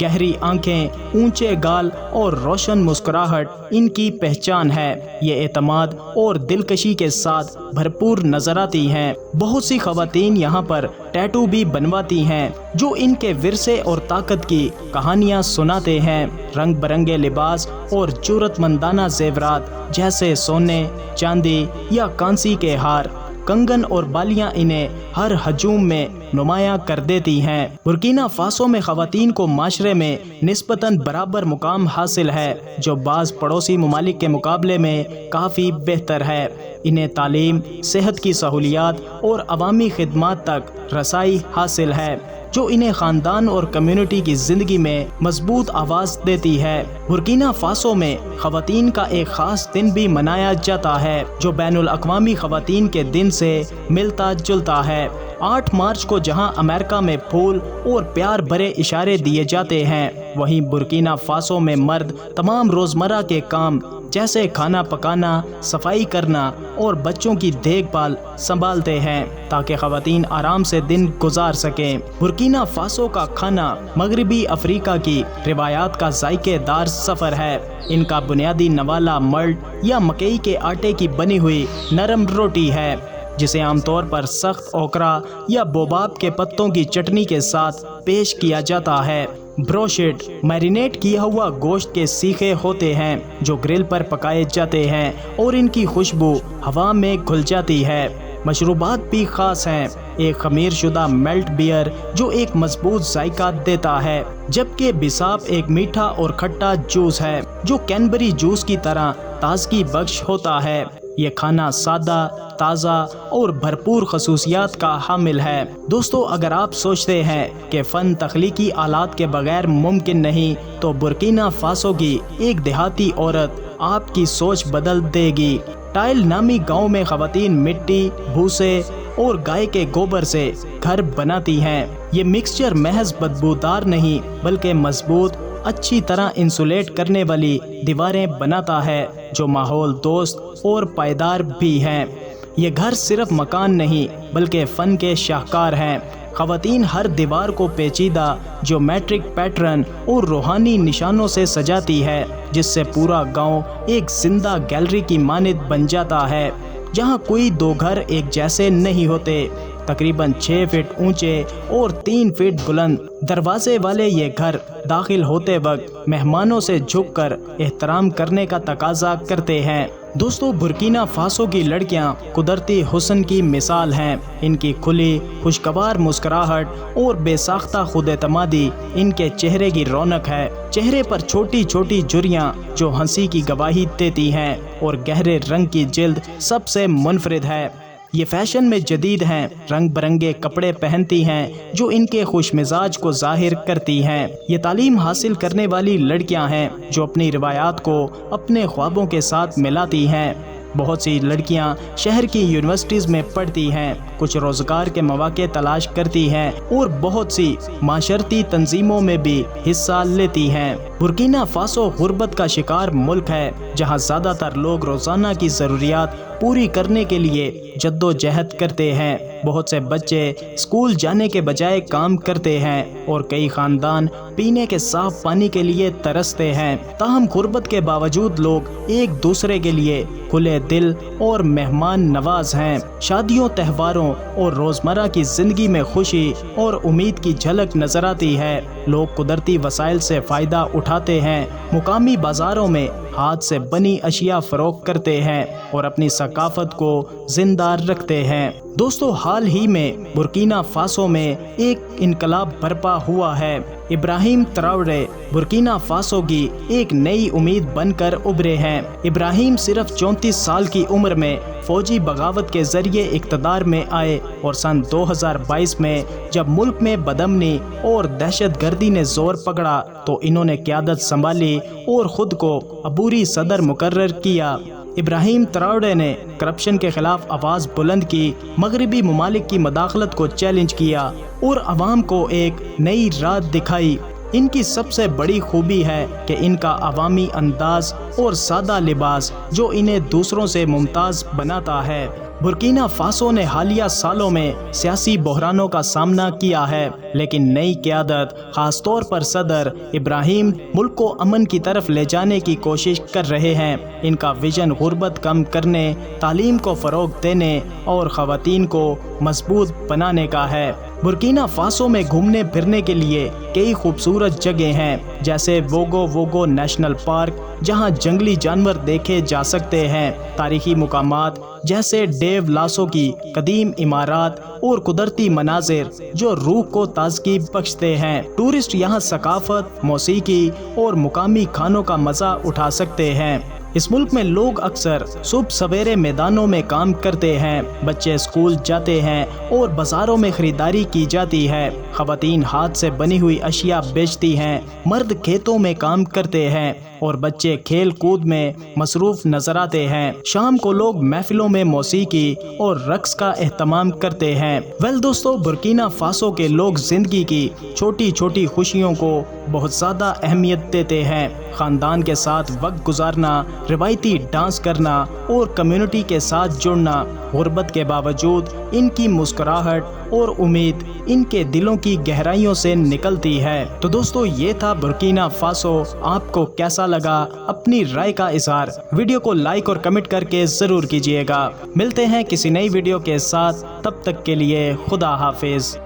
گہری آنکھیں، اونچے گال اور روشن مسکراہٹ ان کی پہچان ہے۔ یہ اعتماد اور دلکشی کے ساتھ بھرپور نظر آتی ہیں۔ بہت سی خواتین یہاں پر ٹیٹو بھی بنواتی ہیں جو ان کے ورثے اور طاقت کی کہانیاں سناتے ہیں۔ رنگ برنگے لباس اور جرأت مندانہ زیورات جیسے سونے، چاندی یا کانسی کے ہار، کنگن اور بالیاں انہیں ہر ہجوم میں نمایاں کر دیتی ہیں۔ برکینا فاسو میں خواتین کو معاشرے میں نسبتاً برابر مقام حاصل ہے، جو بعض پڑوسی ممالک کے مقابلے میں کافی بہتر ہے۔ انہیں تعلیم، صحت کی سہولیات اور عوامی خدمات تک رسائی حاصل ہے، جو انہیں خاندان اور کمیونٹی کی زندگی میں مضبوط آواز دیتی ہے۔ برکینا فاسو میں خواتین کا ایک خاص دن بھی منایا جاتا ہے، جو بین الاقوامی خواتین کے دن سے ملتا جلتا ہے۔ 8 مارچ کو جہاں امریکہ میں پھول اور پیار بھرے اشارے دیے جاتے ہیں، وہیں برکینا فاسو میں مرد تمام روزمرہ کے کام جیسے کھانا پکانا، صفائی کرنا اور بچوں کی دیکھ بھال سنبھالتے ہیں تاکہ خواتین آرام سے دن گزار سکیں۔ برکینا فاسو کا کھانا مغربی افریقہ کی روایات کا ذائقے دار سفر ہے۔ ان کا بنیادی نوالا ملٹ یا مکئی کے آٹے کی بنی ہوئی نرم روٹی ہے، جسے عام طور پر سخت اوکرا یا بوباب کے پتوں کی چٹنی کے ساتھ پیش کیا جاتا ہے۔ بروشٹ میرینیٹ کیا ہوا گوشت کے سیخے ہوتے ہیں جو گرل پر پکائے جاتے ہیں اور ان کی خوشبو ہوا میں گھل جاتی ہے۔ مشروبات بھی خاص ہیں، ایک خمیر شدہ میلٹ بیئر جو ایک مضبوط ذائقہ دیتا ہے، جبکہ بساپ ایک میٹھا اور کھٹا جوس ہے جو کینبری جوس کی طرح تازگی بخش ہوتا ہے۔ یہ کھانا سادہ، تازہ اور بھرپور خصوصیات کا حامل ہے۔ دوستو، اگر آپ سوچتے ہیں کہ فن تخلیقی آلات کے بغیر ممکن نہیں، تو برکینا فاسو کی ایک دیہاتی عورت آپ کی سوچ بدل دے گی۔ ٹائل نامی گاؤں میں خواتین مٹی، بھوسے اور گائے کے گوبر سے گھر بناتی ہیں۔ یہ مکسچر محض بدبودار نہیں بلکہ مضبوط، اچھی طرح انسولیٹ کرنے والی دیواریں بناتا ہے جو ماحول دوست اور پائیدار بھی ہیں۔ یہ گھر صرف مکان نہیں بلکہ فن کے شاہکار ہیں۔ خواتین ہر دیوار کو پیچیدہ جیومیٹرک پیٹرن اور روحانی نشانوں سے سجاتی ہے، جس سے پورا گاؤں ایک زندہ گیلری کی مانند بن جاتا ہے جہاں کوئی 2 گھر ایک جیسے نہیں ہوتے۔ تقریباً 6 فٹ اونچے اور 3 فٹ بلند دروازے والے یہ گھر داخل ہوتے وقت مہمانوں سے جھک کر احترام کرنے کا تقاضا کرتے ہیں۔ دوستو، برکینا فاسو کی لڑکیاں قدرتی حسن کی مثال ہیں۔ ان کی کھلی، خوشگوار مسکراہٹ اور بے ساختہ خود اعتمادی ان کے چہرے کی رونق ہے۔ چہرے پر چھوٹی چھوٹی جھریاں جو ہنسی کی گواہی دیتی ہیں اور گہرے رنگ کی جلد سب سے منفرد ہے۔ یہ فیشن میں جدید ہیں، رنگ برنگے کپڑے پہنتی ہیں جو ان کے خوش مزاج کو ظاہر کرتی ہیں۔ یہ تعلیم حاصل کرنے والی لڑکیاں ہیں جو اپنی روایات کو اپنے خوابوں کے ساتھ ملاتی ہیں۔ بہت سی لڑکیاں شہر کی یونیورسٹیز میں پڑھتی ہیں، کچھ روزگار کے مواقع تلاش کرتی ہیں اور بہت سی معاشرتی تنظیموں میں بھی حصہ لیتی ہیں۔ برکینا فاسو غربت کا شکار ملک ہے جہاں زیادہ تر لوگ روزانہ کی ضروریات پوری کرنے کے لیے جدوجہد کرتے ہیں۔ بہت سے بچے اسکول جانے کے بجائے کام کرتے ہیں اور کئی خاندان پینے کے صاف پانی کے لیے ترستے ہیں۔ تاہم غربت کے باوجود لوگ ایک دوسرے کے لیے کھلے دل اور مہمان نواز ہیں۔ شادیوں، تہواروں اور روزمرہ کی زندگی میں خوشی اور امید کی جھلک نظر آتی ہے۔ لوگ قدرتی وسائل سے فائدہ اٹھاتے ہیں، مقامی بازاروں میں ہاتھ سے بنی اشیاء فروخت کرتے ہیں اور اپنی ثقافت کو زندہ رکھتے ہیں۔ دوستو، حال ہی میں برکینا فاسو میں ایک انقلاب برپا ہوا ہے۔ ابراہیم تراورے برکینا فاسو کی ایک نئی امید بن کر ابھرے ہیں۔ ابراہیم صرف 34 سال کی عمر میں فوجی بغاوت کے ذریعے اقتدار میں آئے اور سن 2022 میں جب ملک میں بدامنی اور دہشت گردی نے زور پکڑا تو انہوں نے قیادت سنبھالی اور خود کو عبوری صدر مقرر کیا۔ ابراہیم تراورے نے کرپشن کے خلاف آواز بلند کی، مغربی ممالک کی مداخلت کو چیلنج کیا اور عوام کو ایک نئی راہ دکھائی۔ ان کی سب سے بڑی خوبی ہے کہ ان کا عوامی انداز اور سادہ لباس جو انہیں دوسروں سے ممتاز بناتا ہے۔ برکینا فاسو نے حالیہ سالوں میں سیاسی بحرانوں کا سامنا کیا ہے، لیکن نئی قیادت خاص طور پر صدر ابراہیم ملک کو امن کی طرف لے جانے کی کوشش کر رہے ہیں۔ ان کا ویژن غربت کم کرنے، تعلیم کو فروغ دینے اور خواتین کو مضبوط بنانے کا ہے۔ برکینا فاسو میں گھومنے پھرنے کے لیے کئی خوبصورت جگہیں ہیں، جیسے ووگو ووگو نیشنل پارک جہاں جنگلی جانور دیکھے جا سکتے ہیں، تاریخی مقامات جیسے ڈیو لاسو کی قدیم عمارات اور قدرتی مناظر جو روح کو تازگی بخشتے ہیں۔ ٹورسٹ یہاں ثقافت، موسیقی اور مقامی کھانوں کا مزہ اٹھا سکتے ہیں۔ اس ملک میں لوگ اکثر صبح سویرے میدانوں میں کام کرتے ہیں، بچے اسکول جاتے ہیں اور بازاروں میں خریداری کی جاتی ہے۔ خواتین ہاتھ سے بنی ہوئی اشیاء بیچتی ہیں، مرد کھیتوں میں کام کرتے ہیں اور بچے کھیل کود میں مصروف نظر آتے ہیں۔ شام کو لوگ محفلوں میں موسیقی اور رقص کا اہتمام کرتے ہیں۔ دوستو، برکینا فاسو کے لوگ زندگی کی چھوٹی چھوٹی خوشیوں کو بہت زیادہ اہمیت دیتے ہیں۔ خاندان کے ساتھ وقت گزارنا، روایتی ڈانس کرنا اور کمیونٹی کے ساتھ جڑنا، غربت کے باوجود ان کی مسکراہٹ اور امید ان کے دلوں کی گہرائیوں سے نکلتی ہے۔ تو دوستو، یہ تھا برکینا فاسو۔ آپ کو کیسا لگا؟ اپنی رائے کا اظہار ویڈیو کو لائک اور کمنٹ کر کے ضرور کیجیے گا۔ ملتے ہیں کسی نئی ویڈیو کے ساتھ، تب تک کے لیے خدا حافظ۔